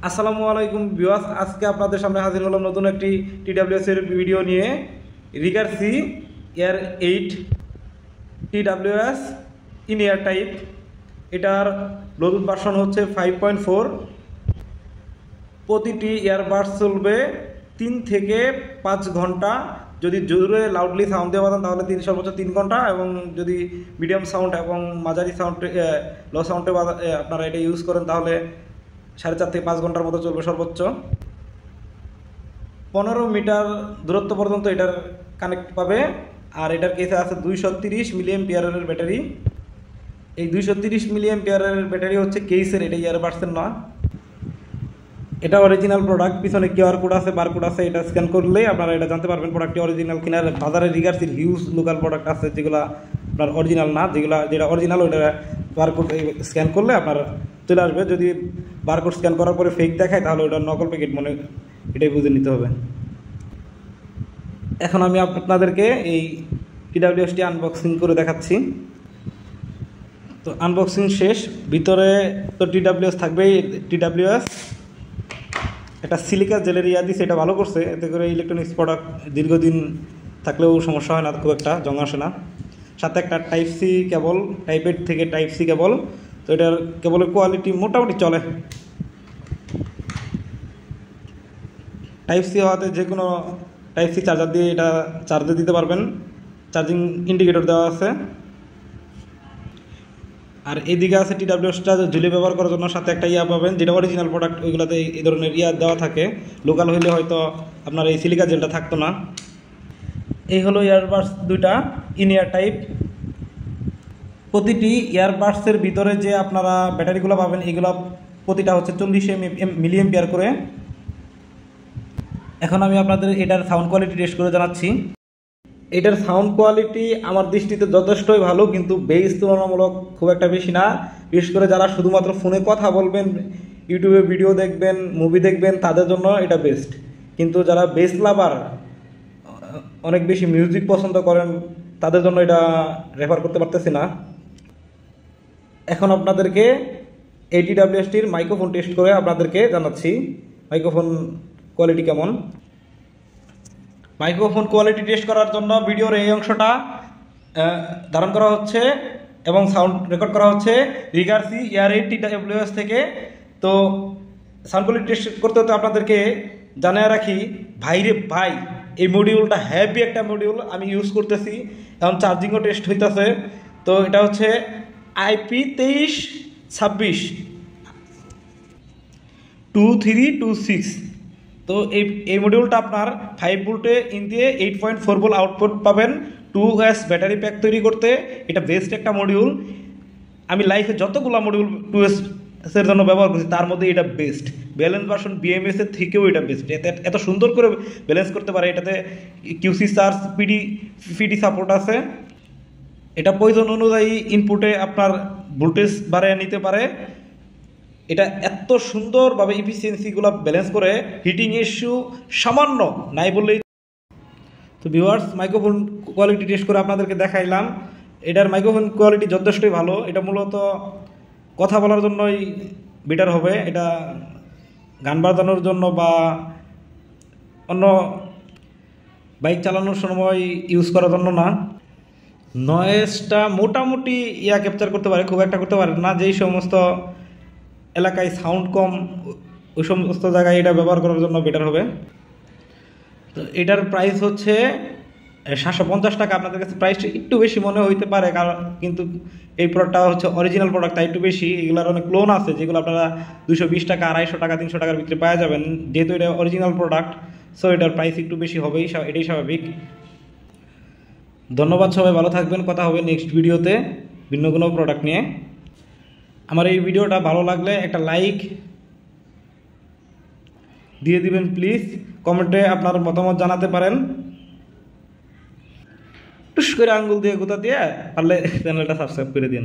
আসসালামু আলাইকুম ভিউয়ার্স, আজকে আপনাদের সামনে হাজির হলাম নতুন একটি টিডাব্লিউএস এর ভিডিও নিয়ে। রিগারসি air 8 TWS in ear type. এটার ব্লুটুথ ভার্সন হচ্ছে 5.4। প্রতিটি ইয়ারবাডস চলবে 3 থেকে 5 ঘন্টা। যদি জোরে লাউডলি সাউন্ড দিয়ে বাজান তাহলে সর্বোচ্চ 3 ঘন্টা, এবং যদি মিডিয়াম সাউন্ড এবং মাঝারি সাউন্ড লো সাউন্ডে আপনারা এটা ইউজ করেন তাহলে 4.5 থেকে 5 ঘন্টার মতো চলবে সর্বোচ্চ। 15 মিটার দূরত্ব পর্যন্ত এটার কানেক্ট পাবে। আর এটার কেসে আছে 230 মিলিঅ্যাম্পিয়ারের ব্যাটারি। এই 230 মিলিঅ্যাম্পিয়ারের ব্যাটারি হচ্ছে কেসের, এটা ইয়ারবাডসের না। এটা অরিজিনাল প্রোডাক্ট, পিছনে কিউআর কোড আছে, বারকোড আছে, এটা স্ক্যান করলে আপনারা এটা জানতে পারবেন প্রোডাক্টটি অরিজিনাল কিনা। বাজারে রিগারসির হিউজ লোকাল প্রোডাক্ট আছে যেগুলো আপনার অরিজিনাল না, যেটা অরিজিনাল ওইটা বারকোড স্ক্যান করলে আপনার চলে আসবে। যদি বারকোড স্ক্যান করার পরে ফেক দেখায় তাহলে ওটা নকল প্যাকেট মনে, এটাই বুঝে নিতে হবে। এখন আমি আপনাদেরকে এই টিডাব্লিউএসটি আনবক্সিং করে দেখাচ্ছি। তো আনবক্সিং শেষ। ভিতরে তো টিডাব্লিউএস থাকবেই। টিডাব্লিউএস একটা সিলিকা জেলের দিচ্ছে, এটা ভালো করছে। এতে করে ইলেকট্রনিক্স প্রোডাক্ট দীর্ঘদিন থাকলেও সমস্যা হয় না, খুব একটা জং আসে না। সাথে একটা টাইপ সি কেবল, টাইপ 8 থেকে টাইপ সি কেবল। তো এটার কেবলের কোয়ালিটি মোটামুটি চলে। টাইপ সি হওয়াতে যে কোনো টাইপ সি চার্জার দিয়ে এটা চার্জে দিতে পারবেন। চার্জিং ইন্ডিকেটর দেওয়া আছে। আর এদিকে আছে টিডাব্লিউএসটা ঝুলে ব্যবহার করার জন্য সাথে একটা পাবেন, যেটা অরিজিনাল প্রোডাক্ট ওইগুলোতে এই ধরনের দেওয়া থাকে। লোকাল হইলে হয়তো আপনার এই সিলিকা জেলটা থাকতো না। এই হলো ইয়ারবাডস দুইটা ইন ইয়ার টাইপ। প্রতিটি ইয়ারবাডসের ভিতরে যে আপনারা ব্যাটারিগুলো পাবেন এগুলো প্রতিটা হচ্ছে 40 মিলিঅ্যাম্পিয়ার করে। এখন আমি আপনাদের এটার সাউন্ড কোয়ালিটি টেস্ট করে জানাচ্ছি। এটার সাউন্ড কোয়ালিটি আমার দৃষ্টিতে যথেষ্টই ভালো, কিন্তু বেস তুলনামূলক খুব একটা বেশি না। বিশেষ করে যারা শুধুমাত্র ফোনে কথা বলবেন, ইউটিউবে ভিডিও দেখবেন, মুভি দেখবেন, তাদের জন্য এটা বেস্ট। কিন্তু যারা বেস লাভার, অনেক বেশি মিউজিক পছন্দ করেন, তাদের জন্য এটা রেফার করতে পারতেছি না। এখন আপনাদেরকে এই টিডাব্লিউএসটির মাইক্রোফোন টেস্ট করে আপনাদেরকে জানাচ্ছি মাইক্রোফোন কোয়ালিটি কেমন। মাইক্রোফোন কোয়ালিটি টেস্ট করার জন্য ভিডিওর এই অংশটা ধারণ করা হচ্ছে এবং সাউন্ড রেকর্ড করা হচ্ছে রিগারসি এয়ার 8 টিডাব্লিউএস থেকে। তো সাউন্ড কোয়ালিটি টেস্ট করতে হতে আপনাদেরকে জানিয়ে রাখি, ভাইরে ভাই, এই মডিউলটা হ্যাভি একটা মডিউল আমি ইউজ করতেছি। এখন চার্জিংও টেস্ট হইতেছে। তো এটা হচ্ছে IP2326 2326। তো এই মডিউলটা আপনার 5 ভোল্টে ইন দিয়ে 8.4 ভোল্ট আউটপুট পাবেন। 2S ব্যাটারি প্যাক তৈরি করতে এটা বেস্ট একটা মডিউল। আমি লাইফে যতগুলো মডিউল 2S এর জন্য ব্যবহার করছি তার মধ্যে এটা বেস্ট। ব্যালেন্স ভার্সন BMS এর থেকেও এটা বেস্ট। এত সুন্দর করে ব্যালেন্স করতে পারে। এটাতে QC চার্জ, PD সাপোর্ট আছে। এটা প্রয়োজন অনুযায়ী ইনপুটে আপনার ভোল্টেজ বাড়িয়ে নিতে পারে। এটা এত সুন্দরভাবে ইফিসিয়েন্সিগুলো ব্যালেন্স করে, হিটিং ইস্যু সামান্য নাই বললেই। তো ভিউয়ার্স, মাইক্রোফোন কোয়ালিটি টেস্ট করে আপনাদেরকে দেখাইলাম। এটার মাইক্রোফোন কোয়ালিটি যথেষ্টই ভালো। এটা মূলত কথা বলার জন্যই বেটার হবে, এটা গান বাজানোর জন্য বা অন্য বাইক চালানোর সময় ইউজ করার জন্য না। নয়েজটা মোটামুটি ক্যাপচার করতে পারে, খুব একটা করতে পারে না। যেই সমস্ত এলাকায় সাউন্ড কম ওই সমস্ত জায়গায় এটা ব্যবহার করার জন্য বেটার হবে। তো এটার প্রাইস হচ্ছে 750 টাকা। আপনাদের কাছে প্রাইসটা একটু বেশি মনে হইতে পারে, কারণ কিন্তু এই প্রোডাক্টটা হচ্ছে অরিজিনাল প্রোডাক্ট, তাই একটু বেশি। এগুলোর অনেক ক্লোন আছে যেগুলো আপনারা 220 টাকা, 250 টাকা, 300 টাকার ভিতরে পাওয়া যাবেন। যেহেতু এটা অরিজিনাল প্রোডাক্ট, সো এটার প্রাইস একটু বেশি হবেই, এটাই স্বাভাবিক। ধন্যবাদ, সবাই ভালো থাকবেন। কথা হবে নেক্সট ভিডিওতে ভিন্ন কোনো প্রোডাক্ট নিয়ে। আমার এই ভিডিওটা ভালো লাগলে একটা লাইক দিয়ে দিবেন প্লিজ। কমেন্টে আপনার মতামত জানাতে পারেন। টুস করে আঙ্গুল দিয়ে গোতা দিয়ে পারলে চ্যানেলটা সাবস্ক্রাইব করে দিন।